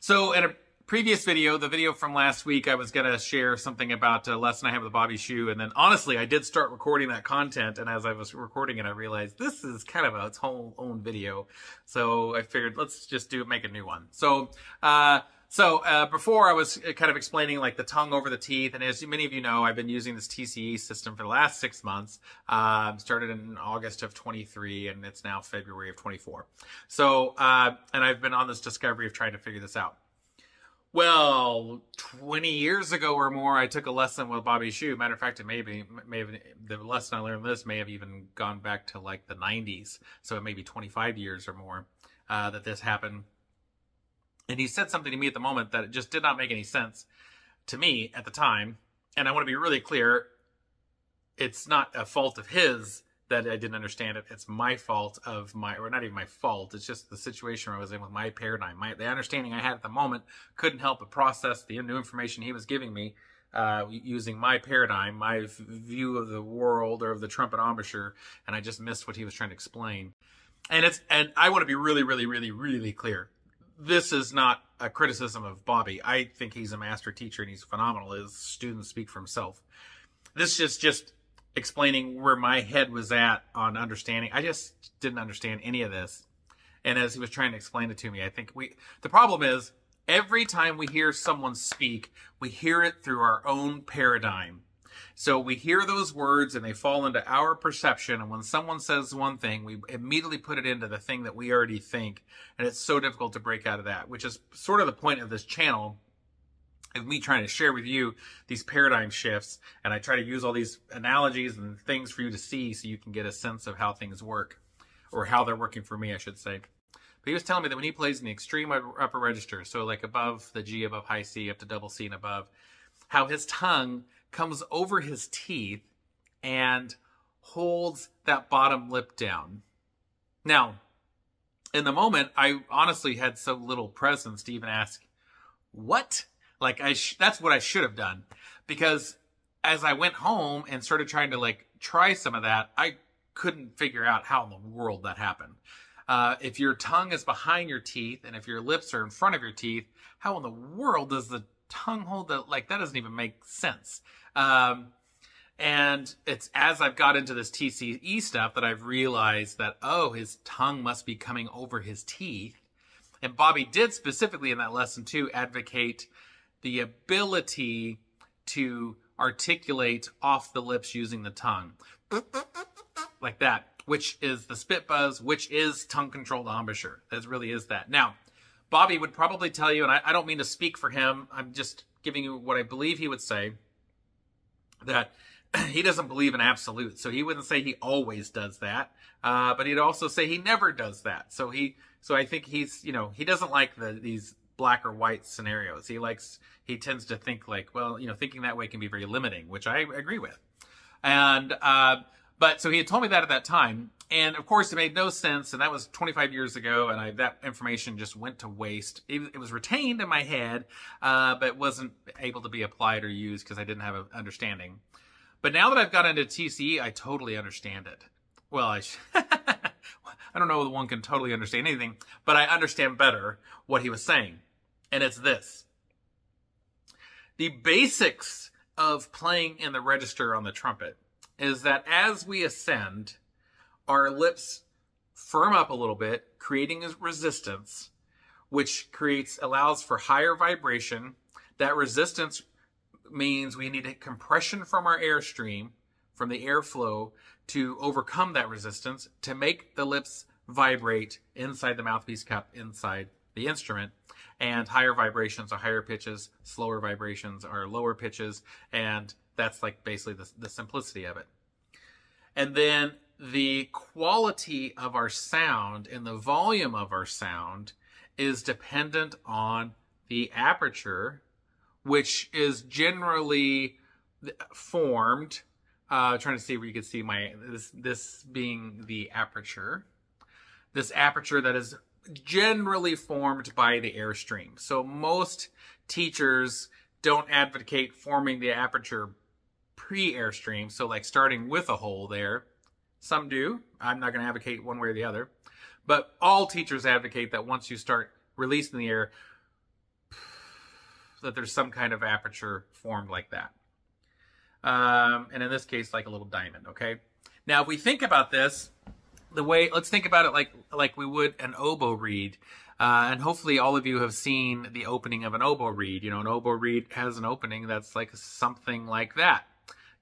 So in a previous video, the video from last week, I was going to share something about a lesson I have with Bobby Shew. And then honestly, I did start recording that content. And as I was recording it, I realized this is kind of its whole own video. So I figured let's just make a new one. So before I was kind of explaining like the tongue over the teeth. And as many of you know, I've been using this TCE system for the last 6 months. Started in August of 23 and it's now February of 24. So, and I've been on this discovery of trying to figure this out. Well, 20 years ago or more, I took a lesson with Bobby Shew. Matter of fact, it may have, the lesson I learned this may have even gone back to like the 90s. So it may be 25 years or more that this happened. And he said something to me at the moment that it just did not make any sense to me at the time. And I want to be really clear. It's not a fault of his that I didn't understand it. It's my fault or not even my fault. It's just the situation where I was in with my paradigm. The understanding I had at the moment couldn't help but process the new information he was giving me using my paradigm, my view of the world or of the Trumpet embouchure, and I just missed what he was trying to explain. And I want to be really, really, really, really clear. This is not a criticism of Bobby. I think he's a master teacher and he's phenomenal. His students speak for himself. This is just explaining where my head was at on understanding. I just didn't understand any of this. And as he was trying to explain it to me, I think the problem is every time we hear someone speak, we hear it through our own paradigm. So we hear those words and they fall into our perception. And when someone says one thing, we immediately put it into the thing that we already think. And it's so difficult to break out of that, which is sort of the point of this channel, of me trying to share with you these paradigm shifts. And I try to use all these analogies and things for you to see so you can get a sense of how things work, or how they're working for me, I should say. But he was telling me that when he plays in the extreme upper register, so like above the G, above high C, up to double C and above, how his tongue comes over his teeth and holds that bottom lip down. Now, in the moment, I honestly had so little presence to even ask, what? Like, that's what I should have done. Because as I went home and started trying to, try some of that, I couldn't figure out how in the world that happened. If your tongue is behind your teeth and if your lips are in front of your teeth, how in the world does the tongue hold that? That doesn't even make sense. And it's as I've got into this TCE stuff that I've realized that, oh, his tongue must be coming over his teeth. And Bobby did specifically in that lesson too advocate the ability to articulate off the lips using the tongue. Like that, which is the spit buzz, which is tongue-controlled embouchure. That really is that. Now, Bobby would probably tell you, and I don't mean to speak for him, I'm just giving you what I believe he would say, that he doesn't believe in absolute. So he wouldn't say he always does that, but he'd also say he never does that. So I think he's, he doesn't like these black or white scenarios. He tends to think thinking that way can be very limiting, which I agree with. And, but so he had told me that at that time. And of course it made no sense. And that was 25 years ago. And that information just went to waste. It was retained in my head, but wasn't able to be applied or used because I didn't have an understanding. But now that I've got into TCE, I totally understand it. Well, I don't know that one can totally understand anything, but I understand better what he was saying. And it's this. The basics of playing in the register on the trumpet is that as we ascend, our lips firm up a little bit, creating a resistance, which allows for higher vibration. That resistance means we need a compression from our airstream, from the airflow, to overcome that resistance, to make the lips vibrate inside the mouthpiece cup, inside the instrument. And higher vibrations are higher pitches, slower vibrations are lower pitches, and that's basically the simplicity of it. And then the quality of our sound and the volume of our sound is dependent on the aperture, which is generally formed. Trying to see where you can see this being the aperture. This aperture that is generally formed by the airstream. So most teachers don't advocate forming the aperture pre-airstream, so starting with a hole there. Some do. I'm not going to advocate one way or the other. But all teachers advocate that once you start releasing the air, that there's some kind of aperture formed like that. And in this case, like a little diamond, okay? Now, if we think about this, let's think about it like we would an oboe reed. And hopefully all of you have seen the opening of an oboe reed. You know, an oboe reed has an opening that's like something like that.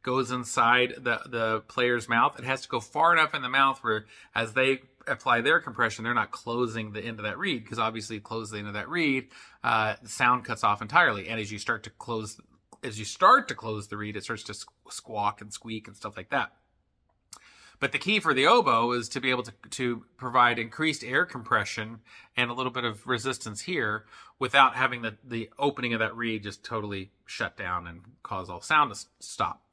Goes inside the player's mouth. It has to go far enough in the mouth where as they apply their compression, they're not closing the end of that reed, because obviously close the end of that reed, the sound cuts off entirely. And as you start to close the reed, it starts to squawk and squeak and stuff like that. But the key for the oboe is to be able to provide increased air compression and a little bit of resistance here without having the opening of that reed just totally shut down and cause all sound to stop.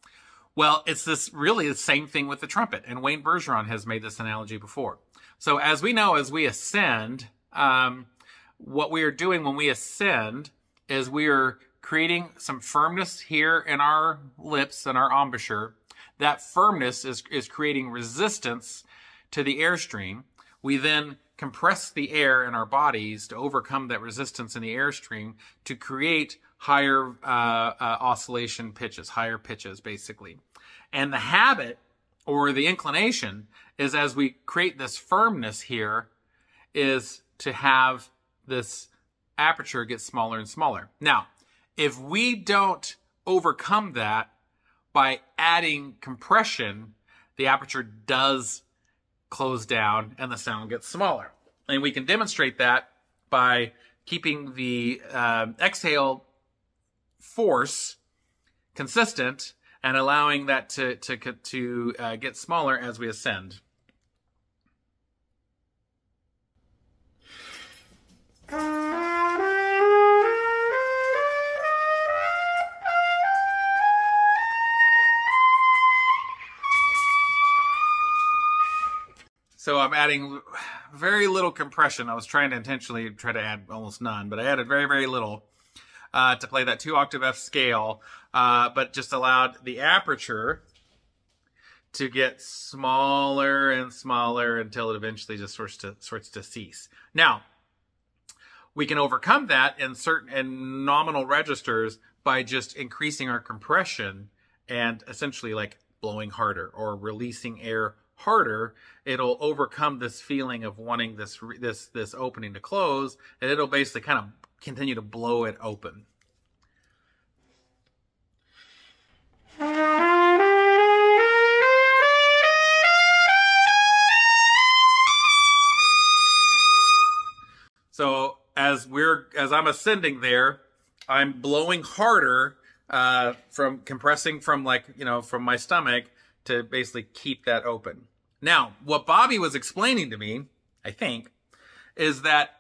Well, it's really the same thing with the trumpet, and Wayne Bergeron has made this analogy before. So as we know, as we ascend, what we are doing when we ascend is we are creating some firmness here in our lips and our embouchure. That firmness is creating resistance to the airstream. We then compress the air in our bodies to overcome that resistance in the airstream to create higher oscillation pitches, higher pitches, basically. And the habit or the inclination is, as we create this firmness here, is to have this aperture get smaller and smaller. Now, if we don't overcome that by adding compression, the aperture does close down and the sound gets smaller. And we can demonstrate that by keeping the exhale force consistent and allowing that to get smaller as we ascend. So I'm adding very little compression. I was trying to intentionally try to add almost none, but I added very, very little to play that 2-octave F scale, but just allowed the aperture to get smaller and smaller until it eventually just starts to cease. Now, we can overcome that in nominal registers by just increasing our compression and essentially like blowing harder or releasing air harder. It'll overcome this feeling of wanting this opening to close, and it'll basically kind of continue to blow it open. So as I'm ascending there, I'm blowing harder from compressing from from my stomach to basically keep that open. Now, what Bobby was explaining to me, I think, is that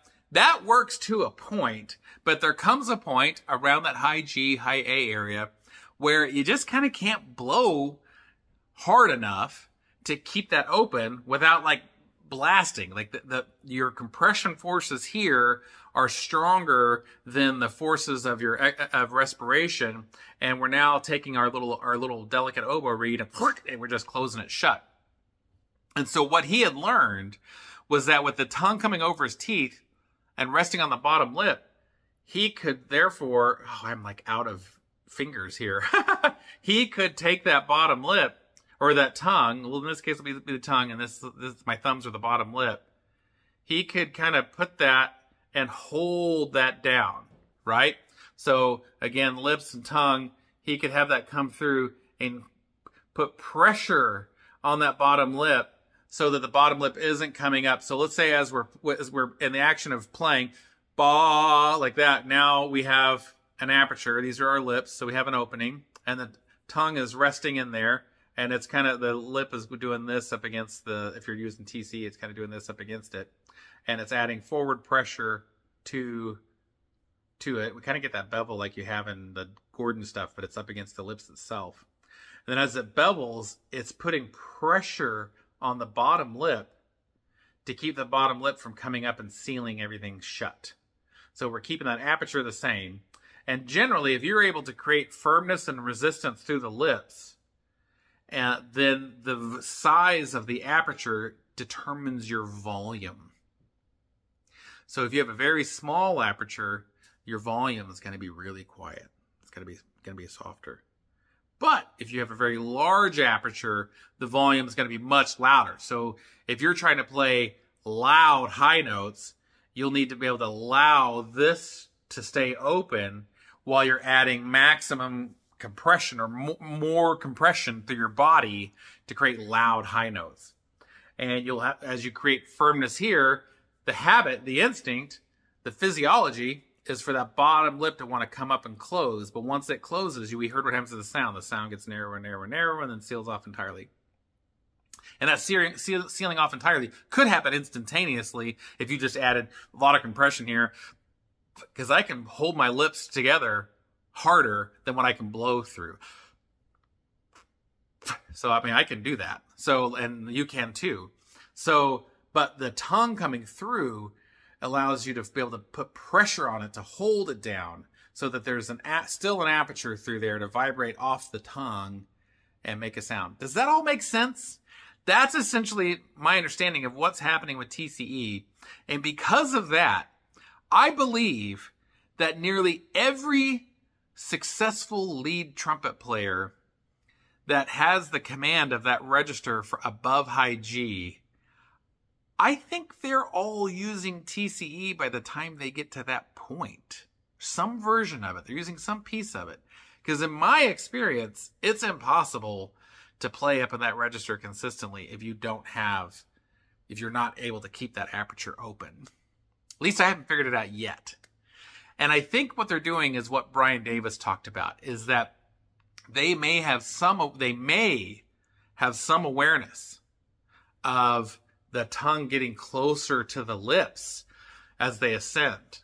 works to a point, but there comes a point around that high G, high A area where you just kind of can't blow hard enough to keep that open without like blasting. Like your compression forces here are stronger than the forces of of respiration, and we're now taking our little delicate oboe reed and we're just closing it shut. And so what he had learned was that with the tongue coming over his teeth and resting on the bottom lip, he could therefore, I'm like out of fingers here. He could take that bottom lip or that tongue, well in this case it'll be the tongue, and this my thumbs are the bottom lip. He could kind of put that and hold that down, right? So again, lips and tongue, he could have that come through and put pressure on that bottom lip so that the bottom lip isn't coming up. So let's say as we're in the action of playing, ba, like that, now we have an aperture. These are our lips, so we have an opening, and the tongue is resting in there, and it's kind of, the lip is doing this up against if you're using TC, it's kind of doing this up against it, and it's adding forward pressure to it. We kind of get that bevel like you have in the Gordon stuff, but it's up against the lips itself. And then as it bevels, it's putting pressure on the bottom lip to keep the bottom lip from coming up and sealing everything shut. So we're keeping that aperture the same. And generally, if you're able to create firmness and resistance through the lips, then the size of the aperture determines your volume. So if you have a very small aperture, your volume is going to be really quiet. It's going to be softer. But if you have a very large aperture, the volume is going to be much louder. So if you're trying to play loud high notes, you'll need to be able to allow this to stay open while you're adding maximum compression or more compression through your body to create loud high notes. And you'll have, as you create firmness here, the habit, the instinct, the physiology is for that bottom lip to want to come up and close. But once it closes, we heard what happens to the sound. The sound gets narrower and narrower and narrower and then seals off entirely. And that sealing off entirely could happen instantaneously if you just added a lot of compression here, because I can hold my lips together harder than what I can blow through. So, I mean, I can do that. So, and you can too. So, but the tongue coming through allows you to be able to put pressure on it to hold it down so that there's still an aperture through there to vibrate off the tongue and make a sound. Does that all make sense? That's essentially my understanding of what's happening with TCE. And because of that, I believe that nearly every successful lead trumpet player that has the command of that register for above high G, I think they're all using TCE by the time they get to that point. Some version of it. They're using some piece of it. Because in my experience, it's impossible to play up in that register consistently if you're not able to keep that aperture open. At least I haven't figured it out yet. And I think what they're doing is what Brian Davis talked about, is that they may have some awareness of the tongue getting closer to the lips as they ascend.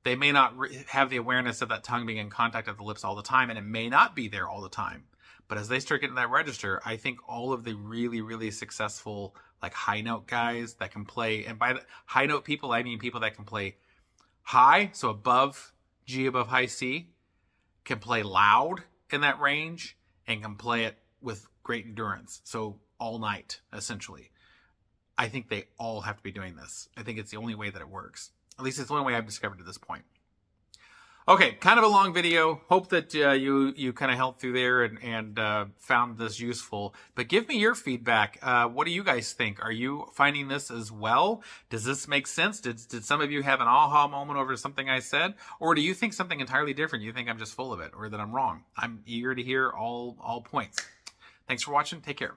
They may not have the awareness of that tongue being in contact with the lips all the time, and it may not be there all the time. But as they start getting that register, I think all of the really, really successful like high note guys that can play, and by the high note people, I mean people that can play high, so above G above high C, can play loud in that range, and can play it with great endurance. So all night, essentially. I think they all have to be doing this. I think it's the only way that it works. At least it's the only way I've discovered at this point. Okay, kind of a long video. Hope that you kind of helped through there and found this useful. But give me your feedback. What do you guys think? Are you finding this as well? Does this make sense? Did some of you have an aha moment over something I said? Or do you think something entirely different? You think I'm just full of it or that I'm wrong? I'm eager to hear all points. Thanks for watching. Take care.